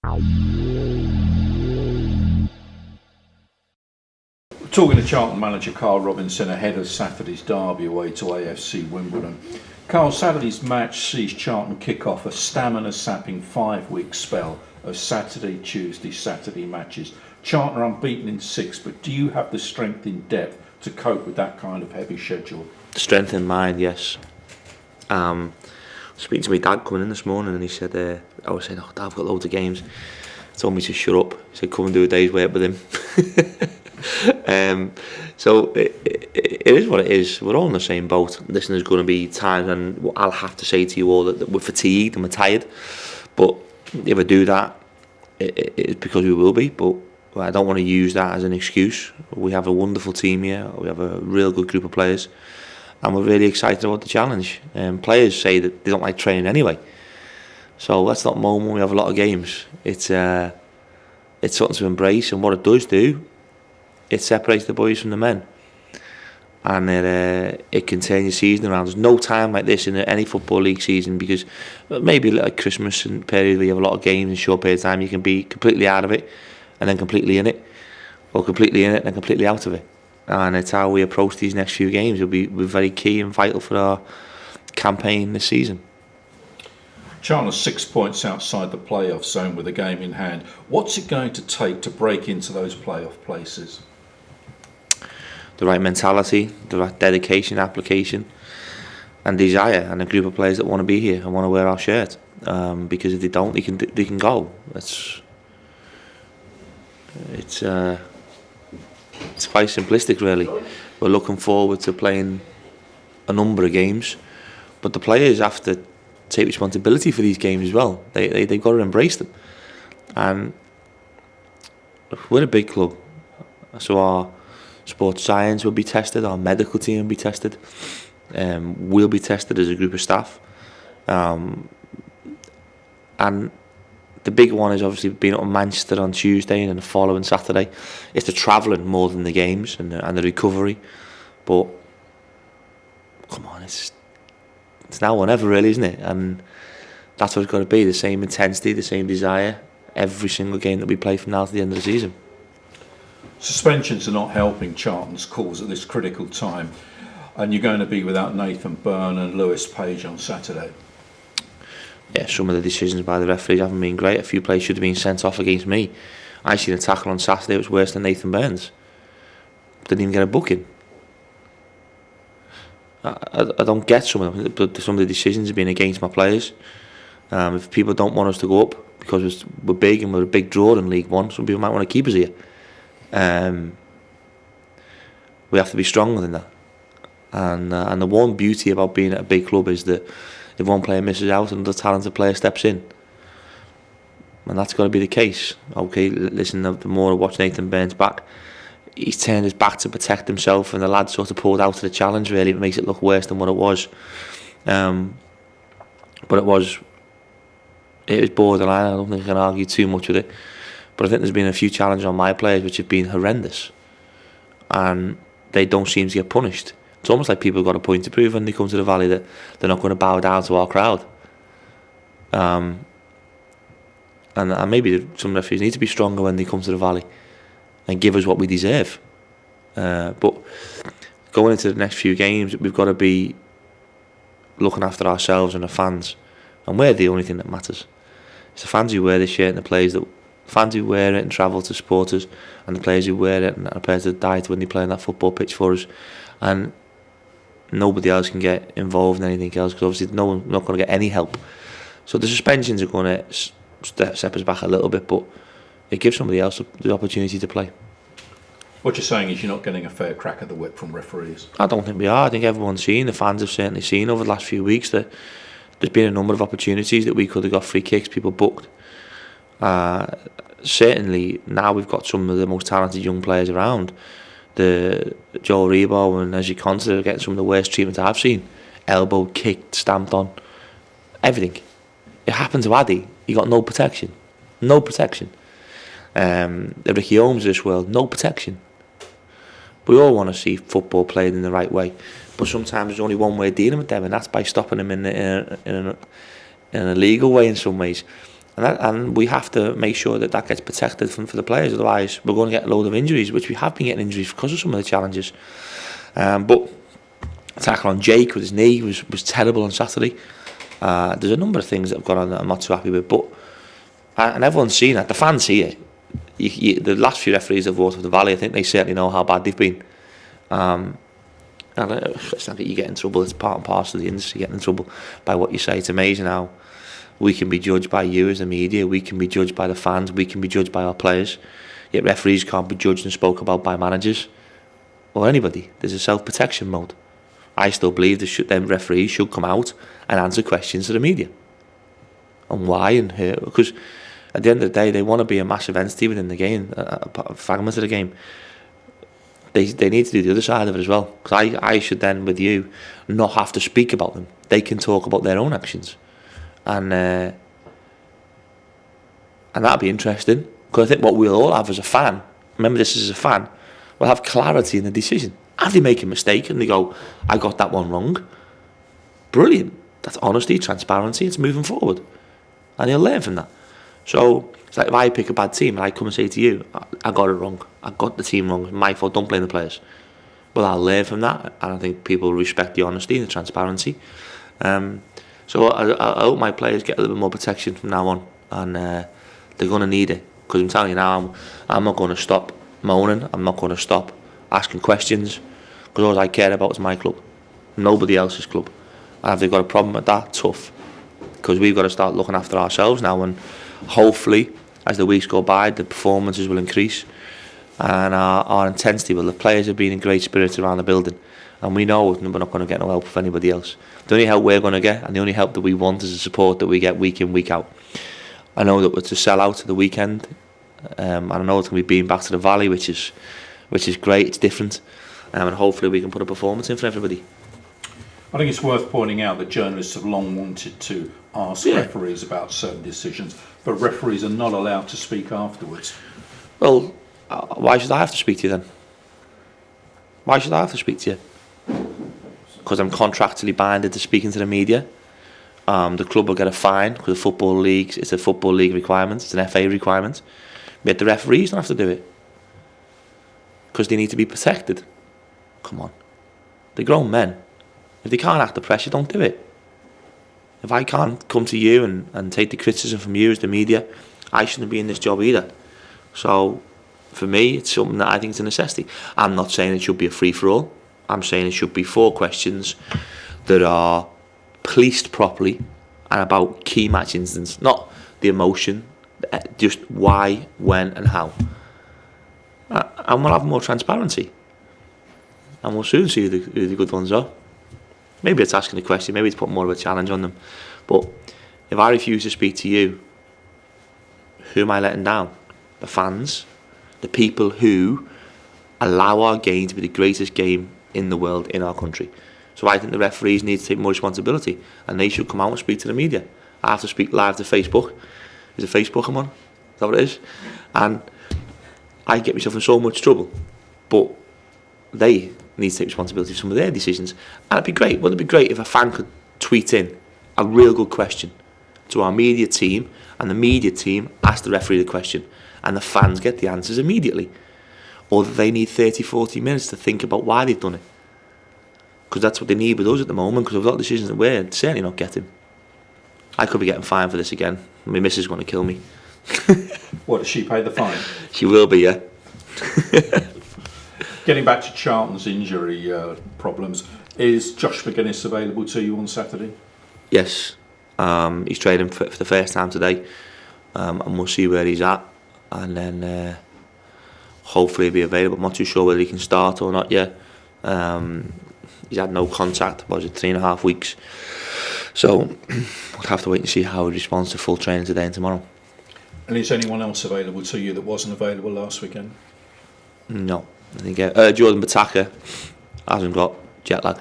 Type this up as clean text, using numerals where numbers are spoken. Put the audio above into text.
Talking to Charlton manager Karl Robinson ahead of Saturday's derby away to AFC Wimbledon. Karl, Saturday's match sees Charlton kick off a stamina-sapping 5-week spell of Saturday, Tuesday, Saturday matches. Charlton are unbeaten in 6, but do you have the strength in depth to cope with that kind of heavy schedule? Strength in mind, yes. Speaking to my dad coming in this morning, and he said, I was saying, Dad, I've got loads of games. He told me to shut up. He said, come and do a day's work with him. So it is what it is. We're all in the same boat. Listen, there's going to be times and I'll have to say to you all that we're fatigued and we're tired. But if I do that, it's because we will be. But I don't want to use that as an excuse. We have a wonderful team here. We have a real good group of players. And we're really excited about the challenge. Players say that they don't like training anyway. So let's not moan when we have a lot of games. It's something to embrace. And what it does do, it separates the boys from the men, and it can turn your season around. There's no time like this in any football league season, because maybe like Christmas and period where you have a lot of games in a short period of time, you can be completely out of it and then completely in it, or completely in it and then completely out of it. And it's how we approach these next few games. It'll be very key and vital for our campaign this season. Charlton are 6 points outside the playoff zone with a game in hand. What's it going to take to break into those playoff places? The right mentality, the right dedication, application and desire, and a group of players that want to be here and want to wear our shirt, because if they don't, they can go. It's quite simplistic, really. We're looking forward to playing a number of games, but the players have to take responsibility for these games as well. They've got to embrace them, and we're a big club, so our sports science will be tested, our medical team will be tested, we'll be tested as a group of staff, and the big one is obviously being up in Manchester on Tuesday and then the following Saturday. It's the travelling more than the games and the recovery, but come on, it's now or never, really, isn't it? And that's what it's got to be, the same intensity, the same desire every single game that we play from now to the end of the season. Suspensions are not helping Charlton's cause at this critical time, and you're going to be without Nathan Byrne and Lewis Page on Saturday. Yeah, some of the decisions by the referees haven't been great. A few players should have been sent off against me. I seen a tackle on Saturday that was worse than Nathan Byrne's. Didn't even get a booking. I don't get some of them, but some of the decisions have been against my players. If people don't want us to go up because we're big and we're a big draw in League One, some people might want to keep us here. We have to be stronger than that. And the one beauty about being at a big club is that if one player misses out, another talented player steps in. And that's got to be the case. Okay, listen, the more I watch Nathan Byrne's back, he's turned his back to protect himself, and the lad sort of pulled out of the challenge, really. It makes it look worse than what it was. But it was borderline. I don't think I can argue too much with it. But I think there's been a few challenges on my players which have been horrendous, and they don't seem to get punished. It's almost like people have got a point to prove when they come to the Valley, that they're not going to bow down to our crowd. And maybe some referees need to be stronger when they come to the Valley and give us what we deserve. But going into the next few games, we've got to be looking after ourselves and the fans, and we're the only thing that matters. It's the fans who wear this shirt and the players that fans who wear it and travel to support us, and the players who wear it and the players that die when they play on that football pitch for us. And nobody else can get involved in anything else, because obviously no one's not going to get any help. So the suspensions are going to step us back a little bit, but it gives somebody else the opportunity to play. What you're saying is you're not getting a fair crack at the whip from referees? I don't think we are. I think everyone's seen, the fans have certainly seen over the last few weeks, that there's been a number of opportunities that we could have got free kicks, people booked. Certainly now we've got some of the most talented young players around. The Joel Rebo and Ezri Konsa are getting some of the worst treatment I've seen. Elbowed, kicked, stamped on, everything. It happened to Addy. He got no protection. No protection. The Ricky Holmes of this world, no protection. We all want to see football played in the right way, but sometimes there's only one way of dealing with them, and that's by stopping them in a legal way in some ways. and we have to make sure that gets protected for the players. Otherwise, we're going to get a load of injuries, which we have been getting injuries because of some of the challenges. But tackle on Jake with his knee was terrible on Saturday. There's a number of things that have gone on that I'm not too happy with, but and everyone's seen that. The fans see it. The last few referees that have walked up the valley, I think they certainly know how bad they've been. And it's not that you get in trouble. It's part and parcel of the industry getting in trouble by what you say. It's amazing how we can be judged by you as the media, we can be judged by the fans, we can be judged by our players, yet referees can't be judged and spoke about by managers or anybody. There's a self-protection mode. I still believe them referees should come out and answer questions to the media and why and who, because at the end of the day they want to be a massive entity within the game, a fragment of the game. They need to do the other side of it as well, because I should then with you not have to speak about them. They can talk about their own actions. And that'd be interesting, because I think what we'll all have as a fan, remember this as a fan, we'll have clarity in the decision. If they make a mistake and they go, I got that one wrong, brilliant. That's honesty, transparency, it's moving forward. And you'll learn from that. So it's like if I pick a bad team and I come and say to you, I got it wrong, I got the team wrong, it's my fault, don't blame the players. Well, I'll learn from that, and I think people respect the honesty and the transparency. So I hope my players get a little bit more protection from now on, and they're going to need it, because I'm telling you now, I'm not going to stop moaning, I'm not going to stop asking questions, because all I care about is my club, nobody else's club. And if they've got a problem with that, tough, because we've got to start looking after ourselves now, and hopefully as the weeks go by the performances will increase and our intensity will. The players have been in great spirits around the building, and we know we're not going to get no help from anybody else. The only help we're going to get, and the only help that we want, is the support that we get week in, week out. I know that we're to sell out at the weekend, and I know it's going to be being back to the Valley, which is great, it's different, and hopefully we can put a performance in for everybody. I think it's worth pointing out that journalists have long wanted to ask referees about certain decisions, but referees are not allowed to speak afterwards. Well, why should I have to speak to you then? Why should I have to speak to you? Because I'm contractually binded to speaking to the media. The club will get a fine, because it's a football league requirement, it's an FA requirement. Yet the referees don't have to do it, because they need to be protected. Come on, they're grown men. If they can't act the pressure, don't do it. If I can't come to you and take the criticism from you as the media, I shouldn't be in this job either. So for me, it's something that I think is a necessity. I'm not saying it should be a free-for-all. I'm saying it should be 4 questions that are policed properly and about key match incidents, not the emotion, just why, when and how. And we'll have more transparency. And we'll soon see who the good ones are. Maybe it's asking a question, maybe it's putting more of a challenge on them. But if I refuse to speak to you, who am I letting down? The fans, the people who allow our game to be the greatest game in the world, in our country. So I think the referees need to take more responsibility, and they should come out and speak to the media. I have to speak live to Facebook. Is it Facebook I'm on? Is that what it is? And I get myself in so much trouble. But they need to take responsibility for some of their decisions. And it'd be great. Wouldn't it be great if a fan could tweet in a real good question to our media team, and the media team ask the referee the question, and the fans get the answers immediately? Or that they need 30-40 minutes to think about why they've done it. Because that's what they need with us at the moment, because of a lot of decisions that we're certainly not getting. I could be getting fined for this again. My missus is going to kill me. What, does she pay the fine? She will be, yeah. Getting back to Charlton's injury problems, is Josh McGuinness available to you on Saturday? Yes. He's training for the first time today, and we'll see where he's at, and then hopefully he'll be available. I'm not too sure whether he can start or not yet. He's had no contact, was it 3.5 weeks? So we'll have to wait and see how he responds to full training today and tomorrow. And is anyone else available to you that wasn't available last weekend? No. I think Jordan Bataka hasn't got jet lag.